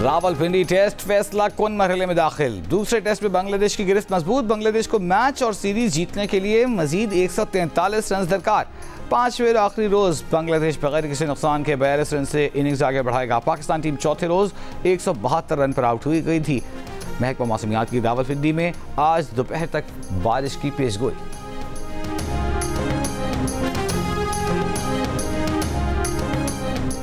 Rawalpindi test फैसला कौन मरहले में दाखिल। दूसरे टेस्ट में बांग्लादेश की गिरफ्त मजबूत। बांग्लादेश को मैच और सीरीज जीतने के लिए मजीद 143 रन दरकार। पांचवें और आखिरी रोज बांग्लादेश बगैर किसी नुकसान के 42 रन से इनिंग्स आगे बढ़ाएगा। पाकिस्तान टीम चौथे रोज 172 रन पर आउट हुई गई थी। महकमा मौसमियात की रावलपिंडी में आज दोपहर तक बारिश की पेशगोई।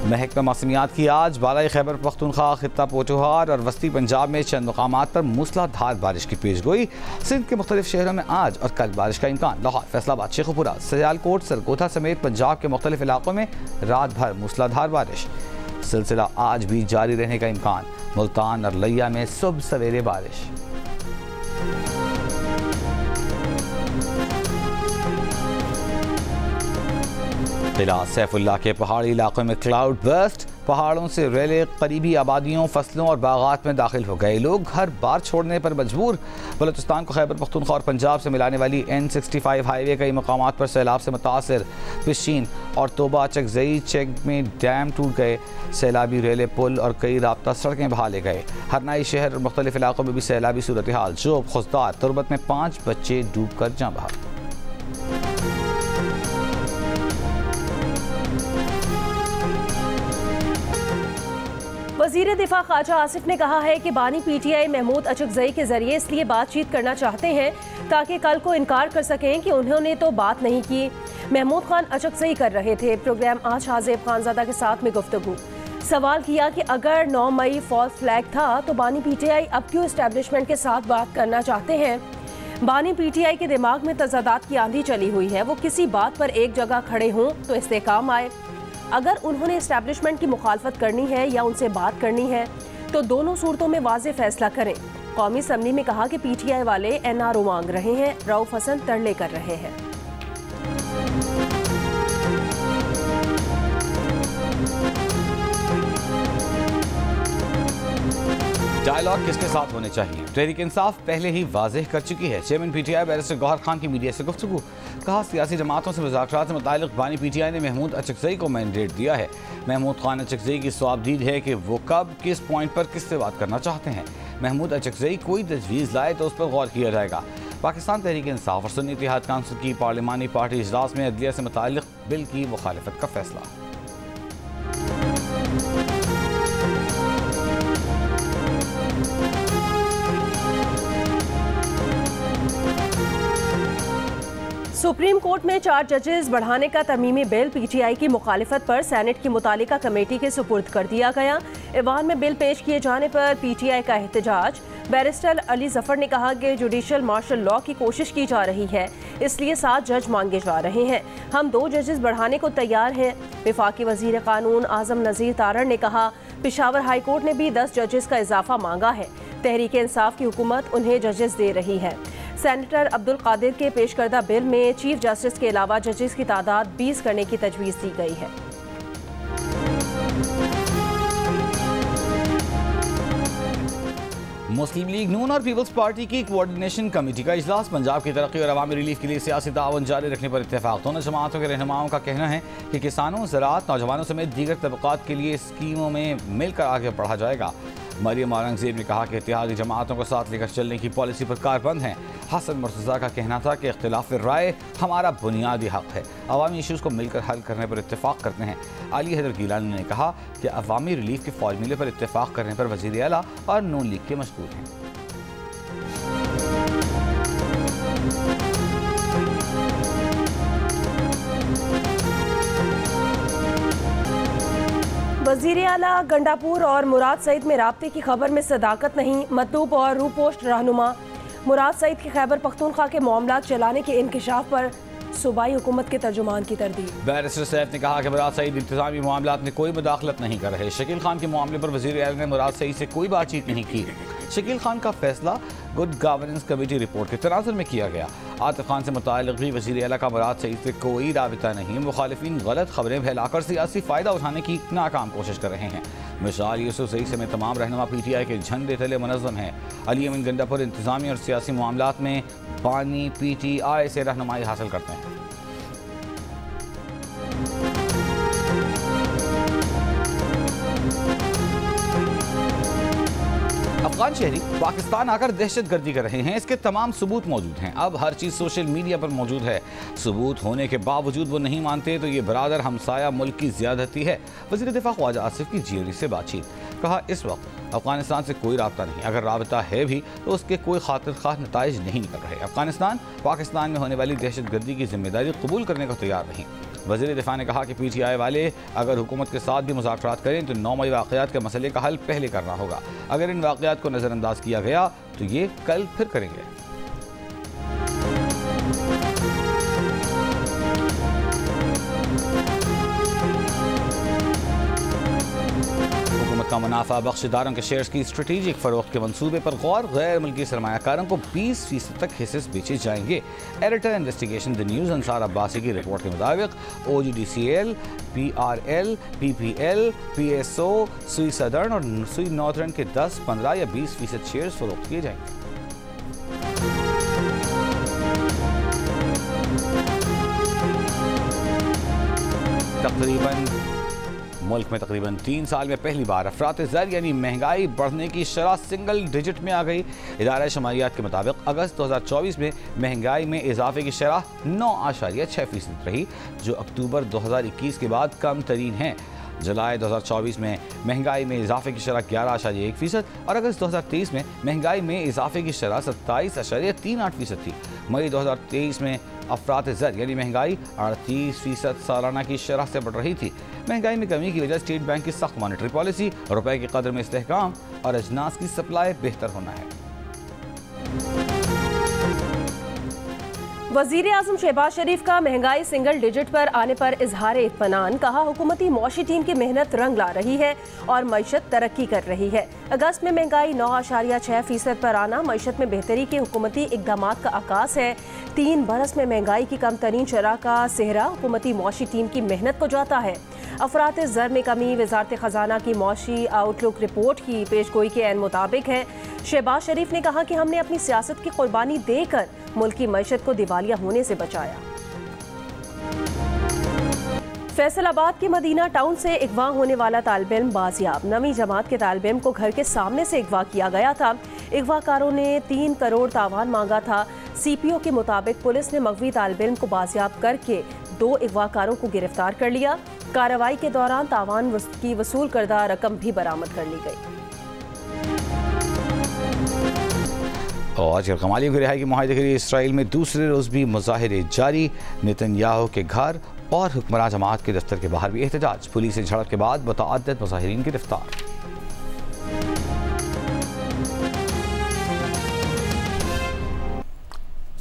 महकमा मौसमियात की आज बालाई खैबर पख्तूनख्वा, खित्ता पोठोहार और वस्ती पंजाब में चंद मकामात पर मूसलाधार बारिश की पेशगोई। सिंध के मुख्तलिफ शहरों में आज और कल बारिश का इम्कान। लाहौर, फैसलाबाद, शेखुपुरा, सियालकोट, सरगोधा समेत पंजाब के मुख्तलिफ इलाकों में रात भर मूसलाधार बारिश। सिलसिला आज भी जारी रहने का इम्कान। मुल्तान और लिया में सुबह सवेरे बारिश। किला सैफुल्लाह के पहाड़ी इलाकों में क्लाउड बर्स्ट। पहाड़ों से रेले करीबी आबादियों, फसलों और बागात में दाखिल हो गए। लोग घर बार छोड़ने पर मजबूर। बलूचिस्तान को खैबर पख्तूनख्वा और पंजाब से मिलाने वाली N65 हाईवे कई मकामात पर सैलाब से मुतासर। पिशीन और तोबा चकजई चेक में डैम टूट गए। सैलाबी रेले, पुल और कई राब्ता सड़कें बहा ले गए। हरनाई शहर और मुख्तलिफ इलाकों में भी सैलाबी सूरत हाल। जोब, खुसदार, तुरबत में 5 बच्चे डूब कर जाँ बहा। वज़ीर दिफा ख्वाजा आसिफ ने कहा है कि बानी PTI महमूद अचकजई के जरिए इसलिए बातचीत करना चाहते हैं ताकि कल को इनकार कर सकें कि उन्होंने तो बात नहीं की। महमूद खान अचकजई कर रहे थे। प्रोग्राम आज हाजिब खानजादा के साथ में गुफ्तगू। सवाल किया कि अगर 9 मई फॉल्स फ्लैग था तो बानी PTI अब क्यों इस्टेब्लिशमेंट के साथ बात करना चाहते हैं। बानी PTI के दिमाग में तजादात की आंधी चली हुई है। वो किसी बात पर एक जगह खड़े हों तो इस्तेकाम आए। अगर उन्होंने इस्टेब्लिशमेंट की मुखालफत करनी है या उनसे बात करनी है तो दोनों सूरतों में वाज़े फैसला करें। कौमी असम्बली में कहा कि PTI वाले NRO मांग रहे हैं, रऊफ हसन तरले कर रहे हैं। डायलॉग किसके साथ होने चाहिए, तहरीक इंसाफ पहले ही वाज़ेह कर चुकी है। Chairman PTI barrister Gauhar Khan की मीडिया से गुफ्तगू। कहा, सियासी जमातों से मुज़ाकरात से मुताल्लिक़ बानी PTI ने महमूद अचकजई को मैंडेट दिया है। महमूद खान अचकजई की सवाबदीद है कि वो कब किस पॉइंट पर किससे बात करना चाहते हैं। महमूद अचकजई कोई तजवीज़ लाए तो उस पर गौर किया जाएगा। पाकिस्तान तहरीक इंसाफ और सुन्नी इत्तेहाद काउंसिल की पार्लिमानी पार्टी इजलास में अदलिया से मुताल्लिक़ बिल की मुखालिफत का फैसला। सुप्रीम कोर्ट में 4 जजेस बढ़ाने का तरमीमी बिल PTI की मुखालिफत पर सेनेट की मुतालिका कमेटी के सुपुर्द कर दिया गया। ईवान में बिल पेश किए जाने पर PTI का एहतजाज। बैरिस्टर अली जफर ने कहा कि जुडिशल मार्शल लॉ की कोशिश की जा रही है, इसलिए 7 जज मांगे जा रहे हैं। हम 2 जजेस बढ़ाने को तैयार हैं। वफाकी वजीर कानून आजम नज़ीर तारड़ ने कहा, पेशावर हाई कोर्ट ने भी 10 जजेस का इजाफा मांगा है। तहरीक इंसाफ की हुकूमत उन्हें जजेस दे रही है। सेनेटर अब्दुल कादिर के पेश करदा बिल में चीफ जस्टिस के अलावा जजेस की तादाद 20 करने की तजवीज़ दी गई है। मुस्लिम लीग नून और पीपल्स पार्टी की कोऑर्डिनेशन कमेटी का इजलास। पंजाब की तरक्की और अवामी रिलीफ के लिए सियासी ताउन जारी रखने पर इत्तेफाक। दोनों जमातों के रहनुमाओं का कहना है कि किसानों, ज़राअत, नौजवानों समेत दीगर तबक़ात के लिए स्कीमों में मिलकर आगे बढ़ा जाएगा। मरियम औरंगज़ेब ने कहा कि इत्तेहादी जमातों को साथ लेकर चलने की पॉलिसी पर कारबंद हैं। हसन मुर्तज़ा का कहना था कि इख्तिलाफ राय हमारा बुनियादी हक़ है, अवामी इशूज़ को मिलकर हल करने पर इत्तेफाक करते हैं। अली हैदर गिलानी ने कहा कि अवामी रिलीफ के फार्मूले पर इत्तेफाक करने पर वज़ीर आला और नून लीग के मशगूल हैं। वज़ीर आला गंडापुर और मुराद सईद में राब्ते की खबर में सदाकत नहीं। मतलूब और रूपोस्ट रहनुमा मुराद सईद के खैबर पख्तूनख्वा के मामला चलाने के इंकशाफ पर सूबाई हुकूमत के तर्जुमान की तरदीद। बैरिस्टर सैफ ने कहा कि मुराद सईद इंतजामी मामलात में कोई मुदाखलत नहीं कर रहे। शकील खान के मामले पर वज़ीर आला ने मुराद सईद से कोई बातचीत नहीं की। शकील खान का फैसला गुड गवर्नेंस कमेटी रिपोर्ट के तनाजुर में किया गया। आतिफ खान से मुताल्लिक़ भी वज़ीर आला का मुराद सईद से कोई राबिता नहीं। मुखालिफिन गलत खबरें फैलाकर सियासी फ़ायदा उठाने की नाकाम कोशिश कर रहे हैं। मिसाल यूसुफ सईद समेत तमाम रहनुमा PTI के झंडे तले मुनज़्ज़म हैं। अली अमीन गंडापुर इंतजामी और सियासी मामलात में बानी PTI से रहनुमाई हासिल करते हैं। अफगान शहरी पाकिस्तान आकर दहशत गर्दी कर रहे हैं, इसके तमाम सबूत मौजूद हैं। अब हर चीज़ सोशल मीडिया पर मौजूद है। सबूत होने के बावजूद वो नहीं मानते तो ये बरादर हमसाया मुल्क की ज़्यादती है। वज़ीर दिफा ख्वाजा आसिफ की GNA से बातचीत, कहा इस वक्त अफगानिस्तान से कोई राब्ता नहीं, अगर राब्ता है भी तो उसके कोई खातिर खास नताइज नहीं निकल रहे। अफगानिस्तान पाकिस्तान में होने वाली दहशत गर्दी की जिम्मेदारी कबूल करने को तैयार नहीं। वज़ीर दिफा ने कहा कि PTI वाले अगर हुकूमत के साथ भी मुज़ाकरात करें तो 9 मई वाक़यात के मसले का हल पहले करना होगा। अगर इन वाक़यात को नज़रअंदाज किया गया तो ये कल फिर करेंगे। का मुनाफा बख्शदारों के शेयर्स की स्ट्रेटेजिक फरोख्त के मंसूबे पर गौर, गैर मुल्की सरमायाकारों को 20% तक हिस्से बेचे जाएंगे। Editor investigation the news Ansar Abbasi की रिपोर्ट के मुताबिक OGDCL, PRL, PPL, PSO, सुई सदर्न और सुई नॉर्दर्न के 10, 15 या 20% शेयर्स फरोख्त किए जाएंगे। मुल्क में तकरीबन 3 साल में पहली बार अफरात-ए-ज़र यानी महंगाई बढ़ने की शरह सिंगल डिजिट में आ गई। इदारा शुमारियात के मुताबिक अगस्त 2024 में महंगाई में इजाफे की शरह 9.6% रही, जो अक्टूबर 2021 के बाद कम तरीन है। जुलाई 2024 में महंगाई में इजाफे की शरह 11.1% और अगस्त 2023 में महंगाई में इजाफे की शरह 27.38% थी। मई 2023 में अफरात-ए-ज़र यानी महंगाई 38% सालाना की शरह से बढ़ रही थी। महंगाई में कमी की वजह स्टेट बैंक की सख्त मॉनेटरी पॉलिसी, रुपए की कदर में इस्तेहकाम और अजनास की सप्लाई बेहतर होना है। वज़ीर आज़म शहबाज शरीफ का महंगाई सिंगल डिजिट पर आने पर इजहार इत्मीनान, कहा हुकूमती मौशी टीम की मेहनत रंग ला रही है और मईशत तरक्की कर रही है। अगस्त में महंगाई 9.6% पर आना मईशत में बेहतरी के हुकूमती इक़दामात का आगाज़ है। 3 बरस में महंगाई की कम तरीन शरह का सेहरा हुकूमती मौशी टीम की मेहनत को जाता है। अफरात-ए-ज़र में कमी वज़ारत ख़जाना की मौशी आउटलुक रिपोर्ट की पेशगोई के ऐन मुताबिक है। शहबाज शरीफ ने कहा कि हमने अपनी सियासत की कुर्बानी देकर मुल्क की मईशत को दिवालिया होने से बचाया। फैसलाबाद के मदीना टाउन से अगवा होने वाला तालिब इल्म बाजियाब। नवीं जमात के तालिब इल्म को घर के सामने से अगवा किया गया था। अगवाकारों ने 3 करोड़ तावान मांगा था। CPO के मुताबिक पुलिस ने मगवी तालिब इल्म को बाजियाब करके 2 अगवाकारों को गिरफ्तार कर लिया। कार्रवाई के दौरान तावान की वसूल करदा रकम भी बरामद कर ली गई। और कमालियों की रिहाई के मुआहदे के लिए इसराइल में दूसरे रोज़ भी मुजाहिरे जारी। नेतन्याहू के घर और हुक्मरान जमात के दफ्तर के बाहर भी एहतजाज। पुलिस से झड़प के बाद मुतअद्दिद मुजाहिरीन गिरफ्तार।